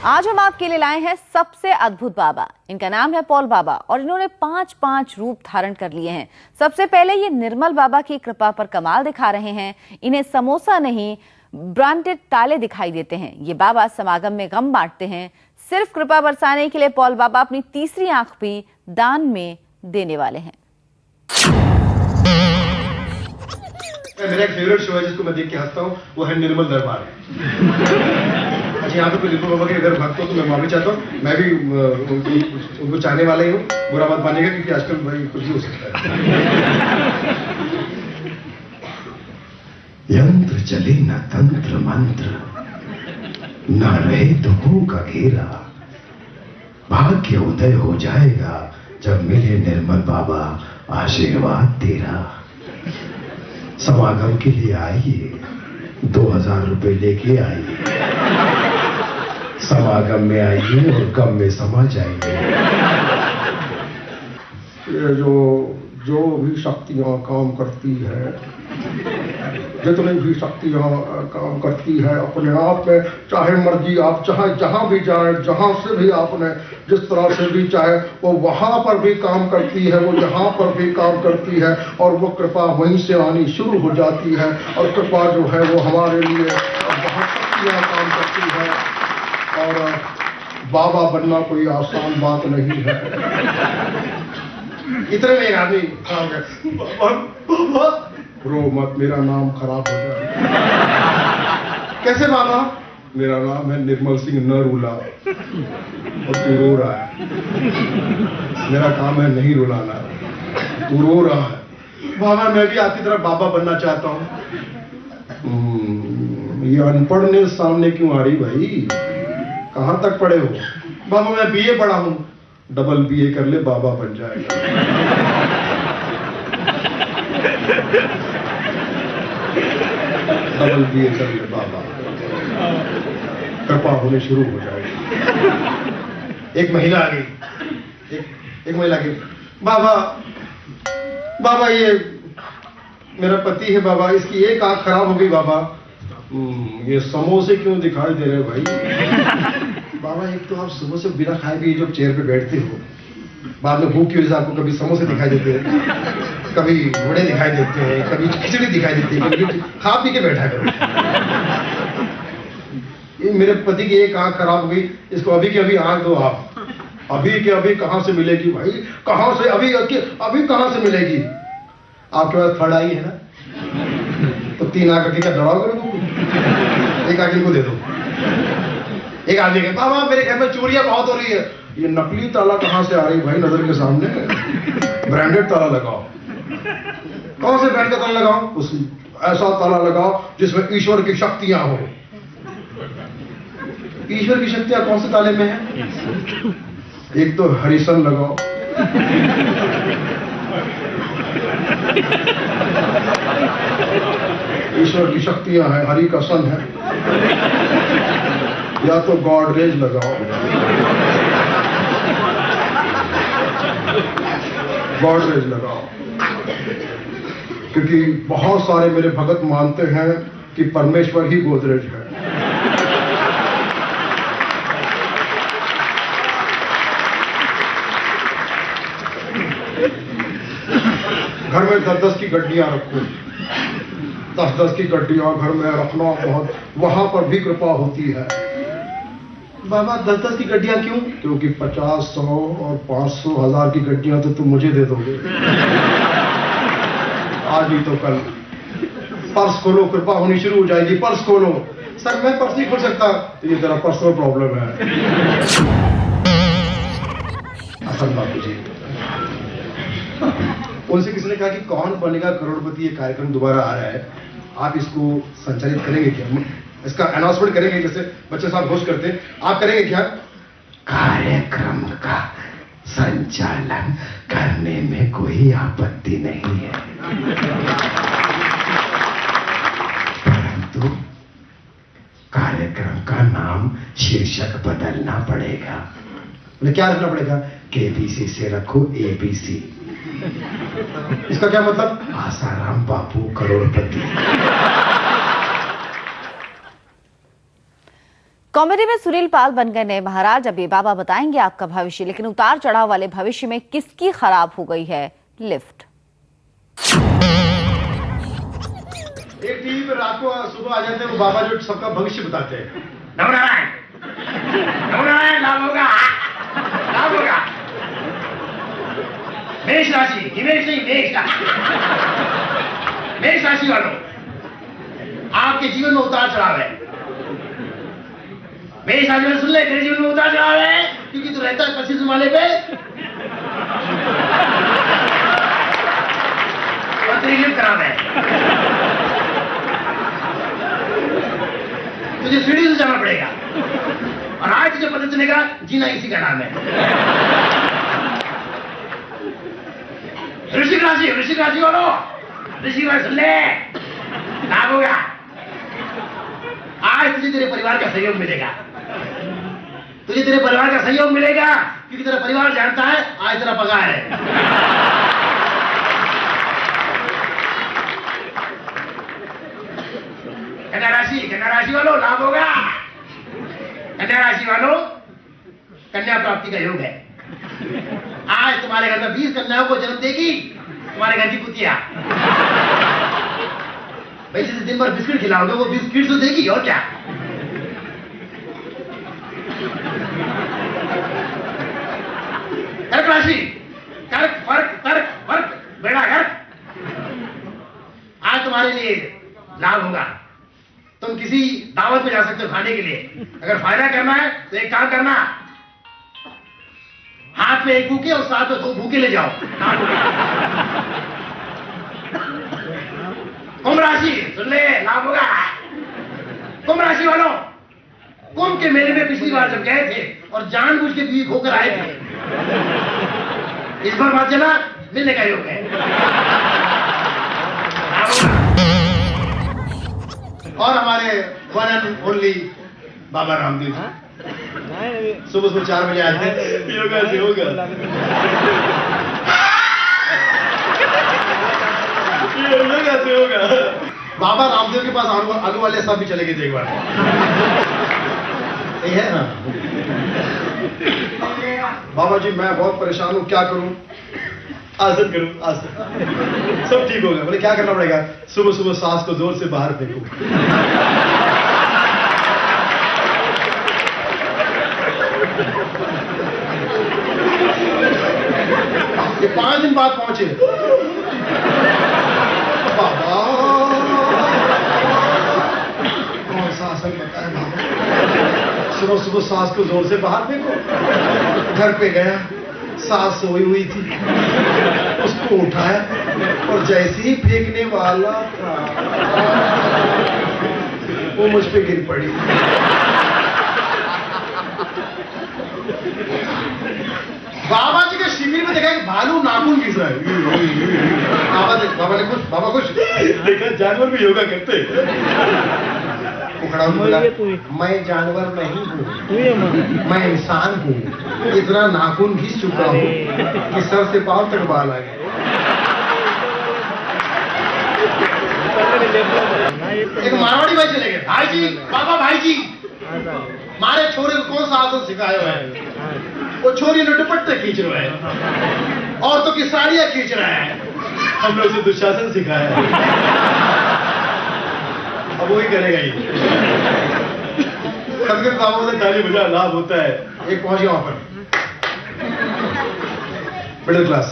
आज हम आपके लिए लाए हैं सबसे अद्भुत बाबा। इनका नाम है पॉल बाबा और इन्होंने 5 रूप धारण कर लिए हैं। सबसे पहले ये निर्मल बाबा की कृपा पर कमाल दिखा रहे हैं। इन्हें समोसा नहीं ब्रांडेड ताले दिखाई देते हैं। ये बाबा समागम में गम बांटते हैं। सिर्फ कृपा बरसाने के लिए पॉल बाबा अपनी तीसरी आंख भी दान में देने वाले हैं। मेरा एक फेवरेट शो है जिसको मैं देख के हंसता हूँ, वो है निर्मल दरबार। अच्छा, यहाँ पे कोई निर्मल बाबा के अगर भक्त हो तो मैं माफी चाहता हूँ। मैं भी उनको चाहने वाला ही हूँ, बुरा मत मानिएगा, क्योंकि आजकल भाई कुछ भी हो सकता है। यंत्र चले न तंत्र मंत्र, न रहे दुखों का घेरा। भाग्य उदय हो जाएगा जब मिले निर्मल बाबा आशीर्वाद तेरा। समागम के लिए आइए, 2000 रुपए लेके आइए। समागम में आइए और गम में समा जाइए। ये जो भी शक्तियां काम करती है, जितनी भी शक्तियां काम करती है अपने आप में, चाहे मर्जी आप चाहे जहां भी जाए, जहां से भी आपने जिस तरह से भी चाहे, वो वहां पर भी काम करती है, वो यहाँ पर भी काम करती है, और वो कृपा वहीं से आनी शुरू हो जाती है। और कृपा जो है वो हमारे लिए बहुत शक्तियां काम करती है। और बाबा बनना कोई आसान बात नहीं है। इतने में एक आदमी खड़ा हो गया, रो मत, मेरा नाम खराब हो जाए। कैसे बाबा? मेरा नाम है निर्मल सिंह नरूला और तू रो रहा है। मेरा काम है नहीं रुलाना, तू रो रहा है। बाबा मैं भी आपकी तरह बाबा बनना चाहता हूँ। ये अनपढ़ ने सामने क्यों आ रही भाई? कहाँ तक पढ़े हो? बाबा मैं बीए पढ़ा हूँ। डबल बीए कर ले, बाबा बन जाएगा। डबल बीए कर ले बाबा, कृपा होने शुरू हो जाएगी। एक महिला आ गई, एक महिला आ गई, बाबा ये मेरा पति है बाबा, इसकी एक आंख खराब हो गई बाबा। ये समोसे क्यों दिखाई दे रहे भाई? बाबा एक तो आप सुबह से बिना खाए भी जब चेयर पे बैठते हो, बाद में भूख की वजह से आपको कभी समोसे दिखाई देते हैं, कभी घोड़े दिखाई देते हैं, कभी खिचड़ी दिखाई देती है, कभी खा पी के बैठा करो। ये मेरे पति की एक आंख खराब हो गई, इसको अभी के अभी आंख दो आप। अभी के अभी कहां से मिलेगी भाई? कहां से अभी कहां से मिलेगी? आपके पास थर्ड आई है ना, तो 3 आंख के क्या दौड़ाओगे? एक आंख इनको दे दो। एक आदमी कहे, बाबा मेरे घर में चोरियां बहुत हो रही है। ये नकली ताला कहां से आ रही भाई नजर के सामने? ब्रांडेड ताला लगाओ। कौन से ब्रांड का ताला लगाओ? उस ऐसा ताला लगाओ जिसमें ईश्वर की शक्तियां हो। ईश्वर की शक्तियां कौन से ताले में है? एक तो हरिसन लगाओ, ईश्वर की शक्तियां हैं, हरि का सन है। या तो गॉडरेज लगाओ, गॉडरेज लगाओ, क्योंकि बहुत सारे मेरे भगत मानते हैं कि परमेश्वर ही गोदरेज है। घर में 10-10 की गड्डियां रखो, 10-10 की गड्डियां घर में रखना, बहुत वहां पर भी कृपा होती है। बाबा 10-10 की गड्डियां क्यों? क्योंकि 50, 100 और 500, 1000 की गड्डियां तो तुम मुझे दे दोगे आज ही तो कल। पर्स खोलो, कृपा होनी शुरू हो जाएगी। पर्स खोलो। सर मैं पर्स नहीं खोल सकता, ये तेरा पर्सनल प्रॉब्लम है। असल बाबू जी, उनसे किसी ने कहा कि कौन बनेगा करोड़पति, ये कार्यक्रम दोबारा आ रहा है, आप इसको संचालित करेंगे क्या? इसका अनाउंसमेंट करेंगे, जैसे बच्चे साहब घोष करते हैं, आप करेंगे क्या? कार्यक्रम का संचालन करने में कोई आपत्ति नहीं है, परंतु कार्यक्रम का नाम शीर्षक बदलना पड़ेगा। बोले क्या रखना पड़ेगा? केबीसी से रखो एबीसी। इसका क्या मतलब? आसाराम बापू करोड़पति। कॉमेडी में सुनील पाल बन गए नए महाराज। अब ये बाबा बताएंगे आपका भविष्य, लेकिन उतार चढ़ाव वाले भविष्य में किसकी खराब हो गई है लिफ्ट। एक टीवी पे रात को सुबह आ जाते हैं वो बाबा जो सबका भविष्य बताते हैं। लाभ होगा, लाभ होगा। मेष राशि, हिमेश नहीं, मेष राशि वालों, आपके जीवन में उतार चढ़ाव है। मेष राशि वाले सुन ले, तेरे जीवन में उतार चढ़ाव है क्योंकि तू रहता है 25 माले पे और तेरी लिफ्ट खराब है। तुझे सीढ़ी से जाना पड़ेगा और आज तुझे पता चलेगा जीना इसी का नाम है। वृश्चिक राशि वालों, वृश्चिक राशि सुन ले, लाभ होगा। आज तुझे तेरे परिवार का सहयोग मिलेगा, तुझे तेरे परिवार का सहयोग मिलेगा क्योंकि तेरा परिवार जानता है आज तेरा पगार है। कन्या राशि वालों, लाभ होगा। कन्या राशि वालों, कन्या प्राप्ति का योग है। आज तुम्हारे घर में 20 कन्याओं को जन्म देगी तुम्हारे घर की कुतिया। भाई जिसे दिन भर बिस्किट खिलाओगे वो बिस्किट तो देगी और क्या। कर्क राशि, फर्क बेड़ा गर्क। आज तुम्हारे लिए लाभ होगा। तुम किसी दावत में जा सकते हो खाने के लिए। अगर फायदा करना है तो एक काम करना, हाथ में एक भूखे और साथ में 2 भूखे ले जाओ। कुंभ राशि सुन ले, लाभ होगा। कुंभ राशि वालों, कुंभ के मेले में पिछली बार जब गए थे और जानबूझ के वीक होकर आए थे, इस बार बात चला मिलने का योग है। और हमारे one and only Baba Ramdev सुबह 4 बजे आते हैं। योगा से होगा, योगा से होगा। बाबा रामदेव के पास आलू वाले सब भी चले गए थे एक बार। यही है ना बाबा जी, मैं बहुत परेशान हूँ, क्या करूं? आसन करूं, आसन, सब ठीक होगा। बोले क्या करना पड़ेगा? सुबह सुबह सांस को जोर से बाहर फेंको। ये 5 दिन बाद पहुंचे। बाबा कौन सा आसन बताया बाबा? सुबह सुबह सांस को जोर से बाहर फेंको। घर पे गया, सास सोई हुई थी, उसको उठाया और जैसे ही फेंकने वाला था वो मुझ पे गिर पड़ी। बाबा जी के शिविर में देखा कि भालू नाखून घिस रहा है। बाबा कुछ देखा, जानवर भी योगा करते। मैं जानवर नहीं हूँ, मैं इंसान हूँ। इतना नाखून घिस चुका हूँ कि सर से पांव तक बाल आ गए। एक मारवाड़ी भाई चले गए, भाई जी, बाबा भाई जी, मारे छोरे को कौन सा आसन सिखाया है? वो छोरी ने दुपट्टे खींच रहा है, औरतों की साड़ियां खींच रहा है। हमने उसे दुशासन सिखाया है, अब वही करेगा ही। कभी बाबू से ताली बजा, लाभ होता है। एक पहुंच गया वहां पर मिडिल क्लास।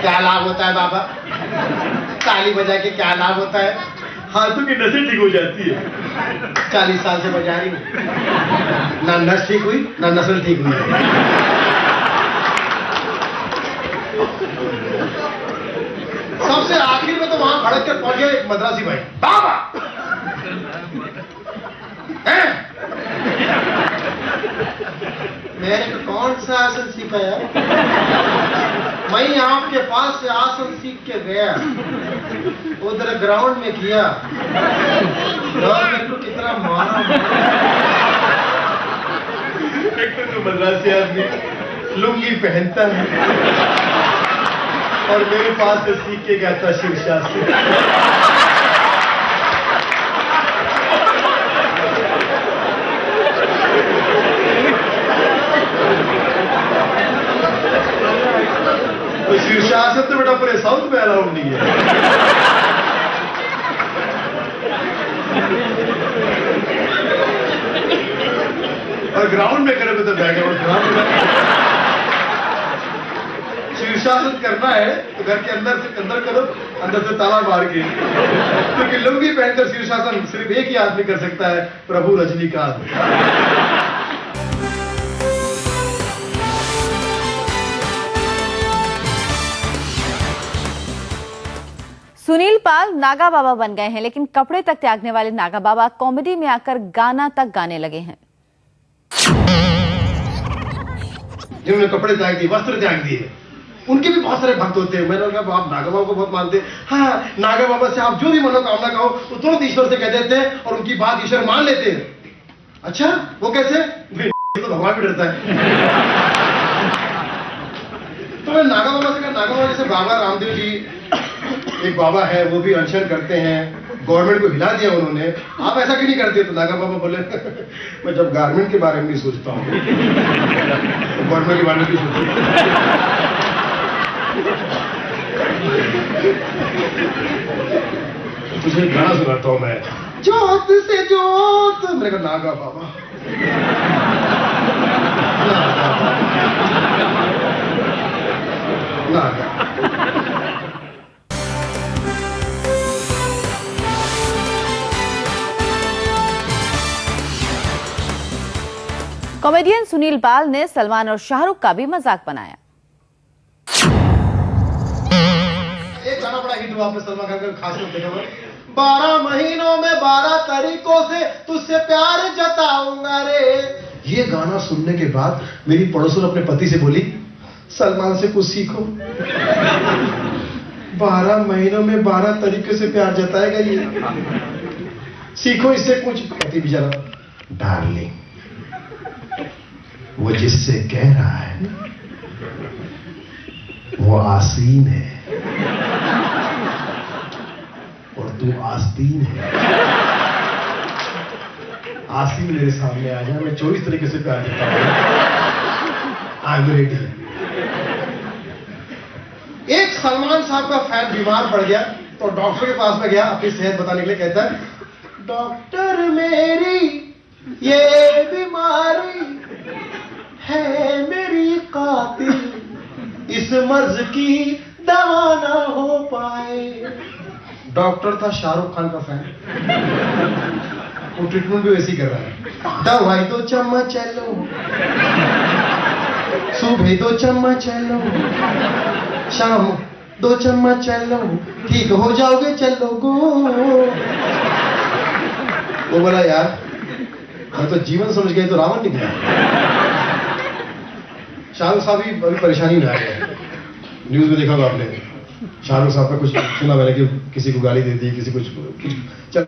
क्या लाभ होता है बाबा? ताली बजा के क्या लाभ होता है? हाथों की नसें ठीक हो जाती है। 40 साल से बजा रही हूं, ना नस ठीक हुई ना नस्ल ठीक हुई। सबसे आखिर में तो वहां भड़क कर पहुंच गया एक मद्रासी भाई। बाबा मैंने तो कौन सा आसन सिखाया? मैं आपके पास से आसन सीख के गया, उधर ग्राउंड में किया, मेरे को कितना मारा। एक तो मद्रासी आदमी लुंगी पहनता है और मेरे पास से सीख के गया था शिव शास्त्री। और ग्राउंड में करे तो बैकग्राउंड शीर्षासन करना है तो घर के अंदर से अंदर करो, अंदर से ताला मार के, क्योंकि लुंगी पहनकर शीर्षासन सिर्फ एक ही आदमी कर सकता है, प्रभु रजनीकांत। सुनील पाल नागा बाबा बन गए हैं, लेकिन कपड़े तक त्यागने वाले नागा बाबा कॉमेडी में आकर गाना तक गाने लगे हैं। जिन्होंने कपड़े त्याग दिए, वस्त्र त्याग दिए, उनके भी बहुत सारे भक्त होते हैं। मैंने कहा आप नागा बाबा को बहुत मानते हैं। हाँ, नागा बाबा से आप जो भी मनोकामना कहो तो तुरंत ईश्वर से कह देते हैं और उनकी बात ईश्वर मान लेते हैं। अच्छा, वो कैसे? तो भगवान भी डरता है। तो मैं नागा बाबा से कहा, नागा बाबा जैसे बाबा रामदेव जी एक बाबा है, वो भी अनशन करते हैं, गवर्नमेंट को हिला दिया उन्होंने, आप ऐसा क्यों नहीं करते? तो नागा बाबा बोले मैं जब गारमेंट के बारे में नहीं सोचता हूँ, गवर्नमेंट के बारे में क्यों सोचता तुझे गाना सुनाता हूं मैं, जोत से जोत। मेरे का नागा बाबा, नागा। कॉमेडियन सुनील पाल ने सलमान और शाहरुख का भी मजाक बनाया। एक गाना बड़ा हिट हुआ, आपने सलमान खान का खास कर देखा, 12 महीनों में 12 तरीकों से तुझसे प्यार जताऊंगा रे। ये गाना सुनने के बाद मेरी पड़ोसन अपने पति से बोली, सलमान से कुछ सीखो। 12 महीनों में 12 तरीके से प्यार जताएगा ये, सीखो इससे कुछ। पति बेचारा, डार्लिंग वो जिससे कह रहा है वो आसीन है और तू आस्तीन है। आसीन मेरे सामने आ जाए, मैं 24 तरीके से प्यार देता हूं। I am ready. एक सलमान साहब का फैन बीमार पड़ गया तो डॉक्टर के पास में गया अपनी सेहत बताने के लिए। कहता है, डॉक्टर मेरी ये बीमारी है मेरी कातिल, इस मर्ज की दवा ना हो पाए। डॉक्टर था शाहरुख खान का फैन, वो ट्रीटमेंट भी वैसे ही कर रहा है। दवाई 2 चम्मच लो, सुबह 2 चम्मच लो, शाम 2 चम्मच लो, ठीक हो जाओगे चलो गो। वो बोला यार मैं तो जीवन समझ गया, तो रावण निकला। शाहरुख साहब भी अभी परेशानी में आ गए। न्यूज में देखा होगा आपने, शाहरुख साहब का कुछ सुना मैंने कि किसी को गाली दे दी, किसी कुछ चल